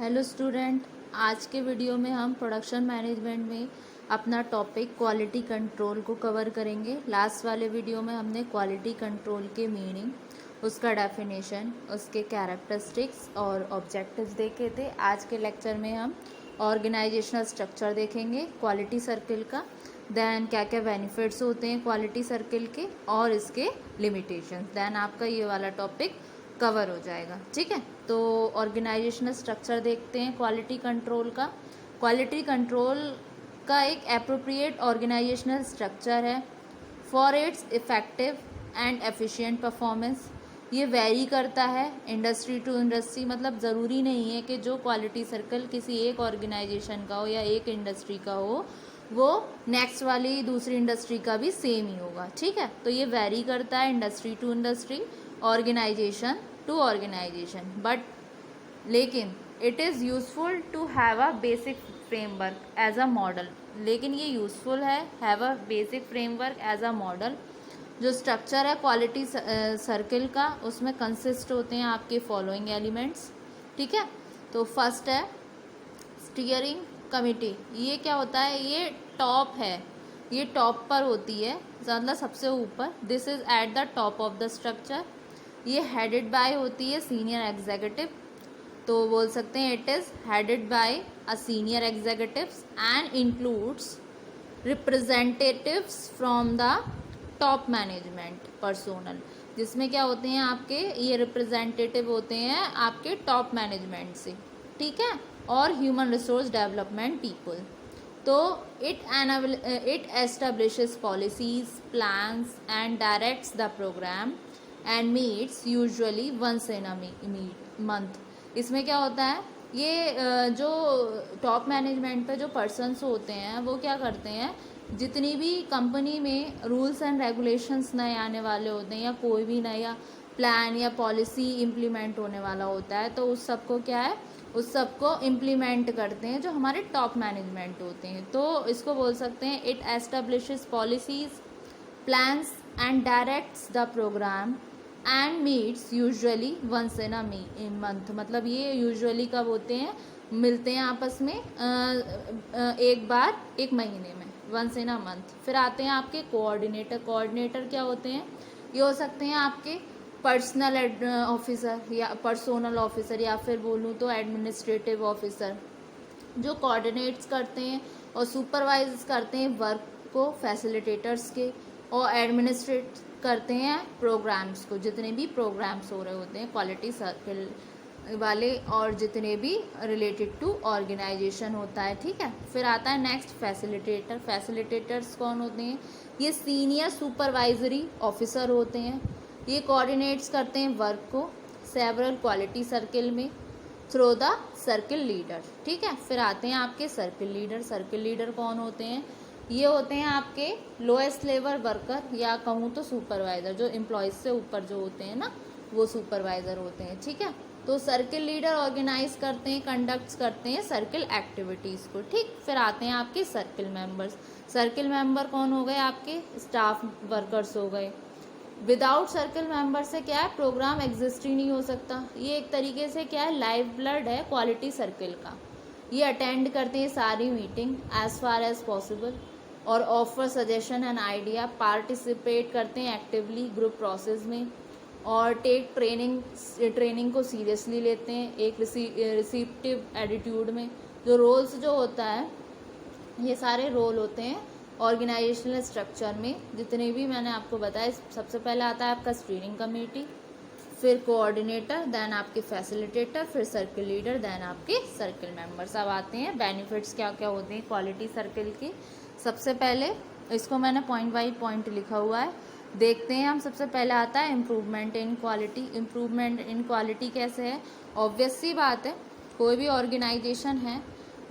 Hello student, आज के video में हम प्रोडक्शन मैनेजमेंट में अपना टॉपिक क्वालिटी कंट्रोल को कवर करेंगे। लास्ट वाले वीडियो में हमने क्वालिटी कंट्रोल के मीनिंग, उसका डेफिनेशन, उसके कैरेक्टरिस्टिक्स और ऑब्जेक्टिव्स देखे थे। आज के लेक्चर में हम ऑर्गेनाइजेशनल स्ट्रक्चर देखेंगे क्वालिटी सर्किल का, देन क्या क्या बेनिफिट्स होते हैं क्वालिटी सर्किल के और इसके लिमिटेशंस, देन आपका ये वाला टॉपिक कवर हो जाएगा। ठीक है, तो ऑर्गेनाइजेशनल स्ट्रक्चर देखते हैं क्वालिटी कंट्रोल का। क्वालिटी कंट्रोल का एक एप्रोप्रिएट ऑर्गेनाइजेशनल स्ट्रक्चर है for its effective and efficient performance. ये वेरी करता है इंडस्ट्री टू इंडस्ट्री, मतलब ज़रूरी नहीं है कि जो क्वालिटी सर्कल किसी एक ऑर्गेनाइजेशन का हो या एक इंडस्ट्री का हो वो नेक्स्ट वाली दूसरी इंडस्ट्री का भी सेम ही होगा। ठीक है, तो ये वेरी करता है industry to industry, organisation to organisation, but लेकिन it is useful to have a basic framework as a model. लेकिन ये यूजफुल है have a basic framework as a model. जो स्ट्रक्चर है क्वालिटी सर्किल का, उसमें कंसिस्ट होते हैं आपके फॉलोइंग एलिमेंट्स। ठीक है, तो फर्स्ट है स्टीयरिंग कमिटी। ये क्या होता है, ये टॉप है, ये टॉप पर होती है, मतलब सबसे ऊपर। This is at the top of the structure. ये हेडेड बाय होती है सीनियर एग्जीक्यूटिव, तो बोल सकते हैं it is headed by a senior executives and includes representatives from the top management personnel. जिसमें क्या होते हैं आपके, ये रिप्रेजेंटेटिव होते हैं आपके टॉप मैनेजमेंट से। ठीक है, और ह्यूमन रिसोर्स डेवलपमेंट पीपल। तो it establishes policies, plans and directs the programme and meets usually once in a month. इसमें क्या होता है, ये जो टॉप मैनेजमेंट पे जो पर्सन्स होते हैं वो क्या करते हैं, जितनी भी कंपनी में रूल्स एंड रेगुलेशंस नए आने वाले होते हैं या कोई भी नया प्लान या पॉलिसी इम्प्लीमेंट होने वाला होता है, तो उस सबको क्या है, उस सबको इम्प्लीमेंट करते हैं जो हमारे टॉप मैनेजमेंट होते हैं। तो इसको बोल सकते हैं it establishes policies, plans and directs the programme and meets usually once in a month. मतलब ये यूजुअली कब होते हैं, मिलते हैं आपस में एक बार एक महीने में, वंस इन अ मंथ। फिर आते हैं आपके कोऑर्डिनेटर। कोऑर्डिनेटर क्या होते हैं, ये हो सकते हैं आपके पर्सनल ऑफिसर या पर्सोनल ऑफिसर, या फिर बोलूँ तो एडमिनिस्ट्रेटिव ऑफिसर, जो कोऑर्डिनेट्स करते हैं और सुपरवाइज करते हैं वर्क को फैसिलिटेटर्स के, और एडमिनिस्ट्रेट करते हैं प्रोग्राम्स को, जितने भी प्रोग्राम्स हो रहे होते हैं क्वालिटी सर्किल वाले और जितने भी रिलेटेड टू ऑर्गेनाइजेशन होता है। ठीक है, फिर आता है नेक्स्ट फैसिलिटेटर। फैसिलिटेटर्स कौन होते हैं, ये सीनियर सुपरवाइजरी ऑफिसर होते हैं। ये कोऑर्डिनेट्स करते हैं वर्क को सेवरल क्वालिटी सर्किल में थ्रू द सर्किल लीडर। ठीक है, फिर आते हैं आपके सर्किल लीडर। सर्किल लीडर कौन होते हैं, ये होते हैं आपके लोएस्ट लेवल वर्कर, या कहूँ तो सुपरवाइजर, जो एम्प्लॉयज से ऊपर जो होते हैं ना वो सुपरवाइजर होते हैं। ठीक है, तो सर्किल लीडर ऑर्गेनाइज करते हैं, कंडक्ट करते हैं सर्किल एक्टिविटीज़ को। ठीक, फिर आते हैं आपके सर्किल मेंबर्स। सर्किल मेंबर कौन हो गए, आपके स्टाफ वर्कर्स हो गए। विदाउट सर्किल मेंबर से क्या है, प्रोग्राम एग्जिस्ट ही नहीं हो सकता। ये एक तरीके से क्या है, लाइफ ब्लड है क्वालिटी सर्किल का। ये अटेंड करते हैं सारी meeting as far as possible और offer suggestion and idea, participate करते हैं एक्टिवली ग्रुप प्रोसेस में, और टेक ट्रेनिंग को सीरियसली लेते हैं एक रिसीप्टिव एटीट्यूड में। जो रोल्स जो होता है, ये सारे रोल होते हैं ऑर्गेनाइजेशनल स्ट्रक्चर में जितने भी मैंने आपको बताया। सबसे पहले आता है आपका स्टीयरिंग कमेटी, फिर कोऑर्डिनेटर, देन आपके फैसिलिटेटर, फिर सर्किल लीडर, देन आपके सर्किल मेंबर्स। अब आते हैं बेनिफिट्स क्या क्या होते हैं क्वालिटी सर्किल के। सबसे पहले इसको मैंने पॉइंट बाई पॉइंट लिखा हुआ है, देखते हैं हम। सबसे पहले आता है improvement in quality. Improvement in quality कैसे है, ऑब्वियस सी बात है, कोई भी ऑर्गेनाइजेशन है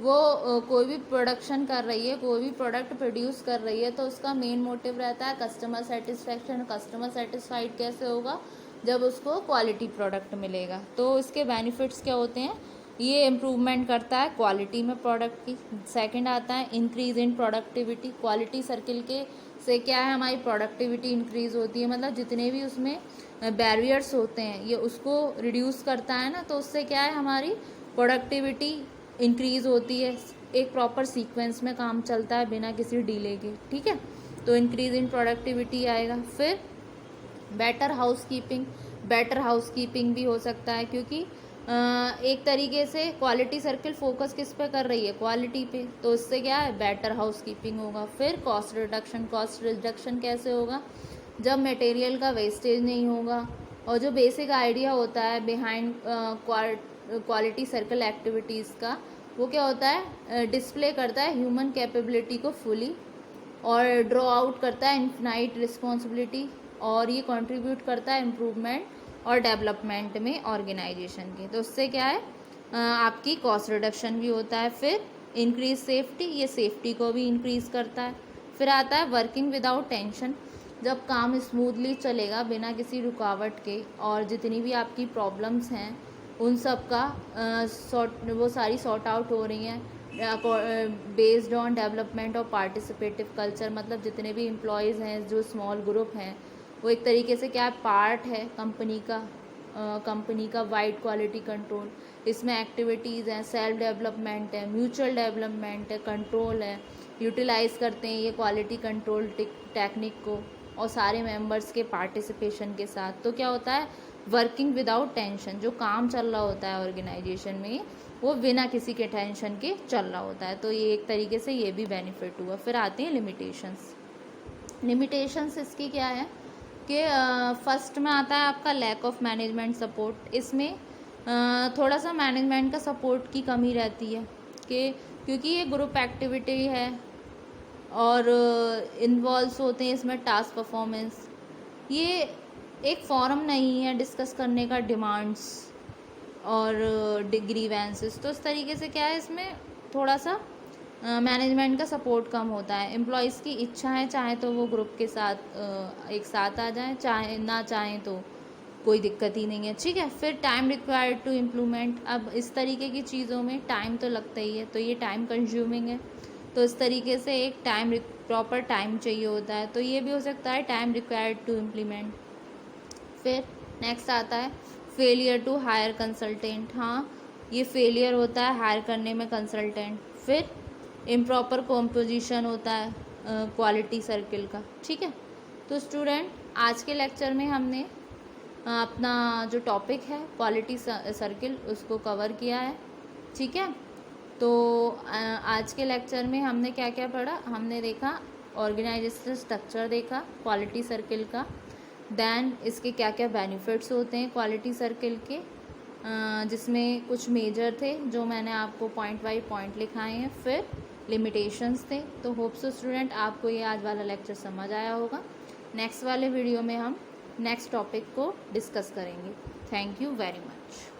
वो कोई भी प्रोडक्शन कर रही है, कोई भी प्रोडक्ट प्रोड्यूस कर रही है, तो उसका मेन मोटिव रहता है कस्टमर सेटिस्फेक्शन। कस्टमर सेटिस्फाइड कैसे होगा, जब उसको क्वालिटी प्रोडक्ट मिलेगा। तो इसके बेनिफिट्स क्या होते हैं, ये इम्प्रूवमेंट करता है क्वालिटी में प्रोडक्ट की। सेकंड आता है increase in productivity. Quality circle के से क्या है, हमारी प्रोडक्टिविटी इंक्रीज होती है, मतलब जितने भी उसमें बैरियर्स होते हैं ये उसको रिड्यूस करता है ना, तो उससे क्या है हमारी प्रोडक्टिविटी इंक्रीज़ होती है, एक प्रॉपर सीक्वेंस में काम चलता है बिना किसी डिले के, ठीक है। तो इंक्रीज इन प्रोडक्टिविटी आएगा। फिर बेटर हाउसकीपिंग भी हो सकता है, क्योंकि एक तरीके से क्वालिटी सर्किल फोकस किस पे कर रही है, क्वालिटी पे, तो इससे क्या है, बेटर हाउसकीपिंग होगा। फिर कॉस्ट रिडक्शन कैसे होगा, जब मटेरियल का वेस्टेज नहीं होगा। और जो बेसिक आइडिया होता है बिहाइंड क्वालिटी सर्कल एक्टिविटीज़ का, वो क्या होता है, डिस्प्ले करता है ह्यूमन कैपेबिलिटी को फुली, और ड्रॉ आउट करता है इन्फिनाइट रिस्पॉन्सिबिलिटी, और ये कंट्रीब्यूट करता है इम्प्रूवमेंट और डेवलपमेंट में ऑर्गेनाइजेशन के। तो उससे क्या है, आपकी कॉस्ट रिडक्शन भी होता है। फिर इंक्रीज सेफ्टी, ये सेफ्टी को भी इंक्रीज़ करता है। फिर आता है वर्किंग विदाउट टेंशन, जब काम स्मूथली चलेगा बिना किसी रुकावट के, और जितनी भी आपकी प्रॉब्लम्स हैं उन सब का वो सारी सॉर्ट आउट हो रही हैं based on development of participative culture. मतलब जितने भी एम्प्लॉयज़ हैं, जो स्मॉल ग्रुप हैं, वो एक तरीके से क्या पार्ट है कंपनी का वाइड क्वालिटी कंट्रोल। इसमें एक्टिविटीज़ हैं, सेल्फ डेवलपमेंट है, म्यूचुअल डेवलपमेंट है, कंट्रोल है, यूटिलाइज करते हैं ये क्वालिटी कंट्रोल टेक्निक को, और सारे मेंबर्स के पार्टिसिपेशन के साथ। तो क्या होता है, वर्किंग विदाउट टेंशन, जो काम चल रहा होता है ऑर्गेनाइजेशन में, वो बिना किसी के टेंशन के चल रहा होता है। तो ये एक तरीके से ये भी बेनिफिट हुआ। फिर आती हैं लिमिटेशंस इसकी क्या है कि फर्स्ट में आता है आपका लैक ऑफ मैनेजमेंट सपोर्ट। इसमें थोड़ा सा मैनेजमेंट का सपोर्ट की कमी रहती है, कि क्योंकि ये ग्रुप एक्टिविटी है और इन्वॉल्व होते हैं इसमें टास्क परफॉर्मेंस। ये एक फॉरम नहीं है डिस्कस करने का डिमांड्स और ग्रीवेंसेस। तो इस तरीके से क्या है, इसमें थोड़ा सा मैनेजमेंट का सपोर्ट कम होता है। एम्प्लॉयज़ की इच्छा है, चाहे तो वो ग्रुप के साथ एक साथ आ जाएं, चाहे ना चाहें तो कोई दिक्कत ही नहीं है, ठीक है। फिर टाइम रिक्वायर्ड टू इम्प्लीमेंट, अब इस तरीके की चीज़ों में टाइम तो लगता ही है, तो ये टाइम कंज्यूमिंग है। तो इस तरीके से एक प्रॉपर टाइम चाहिए होता है, तो ये भी हो सकता है टाइम रिक्वायर्ड टू इम्प्लीमेंट। फिर नेक्स्ट आता है फेलियर टू हायर कंसल्टेंट। हाँ, ये फेलियर होता है हायर करने में कंसल्टेंट। फिर इम्प्रॉपर कॉम्पोजिशन होता है क्वालिटी सर्किल का, ठीक है। तो स्टूडेंट, आज के लेक्चर में हमने अपना जो टॉपिक है क्वालिटी सर्किल उसको कवर किया है, ठीक है। तो आज के लेक्चर में हमने क्या क्या पढ़ा, हमने देखा ऑर्गेनाइजेशनल स्ट्रक्चर देखा क्वालिटी सर्किल का, देन इसके क्या क्या बेनिफिट्स होते हैं क्वालिटी सर्किल के, जिसमें कुछ मेजर थे जो मैंने आपको पॉइंट बाय पॉइंट लिखाए हैं। फिर लिमिटेशंस थे। तो होप सो स्टूडेंट आपको ये आज वाला लेक्चर समझ आया होगा। नेक्स्ट वाले वीडियो में हम नेक्स्ट टॉपिक को डिस्कस करेंगे। Thank you very much.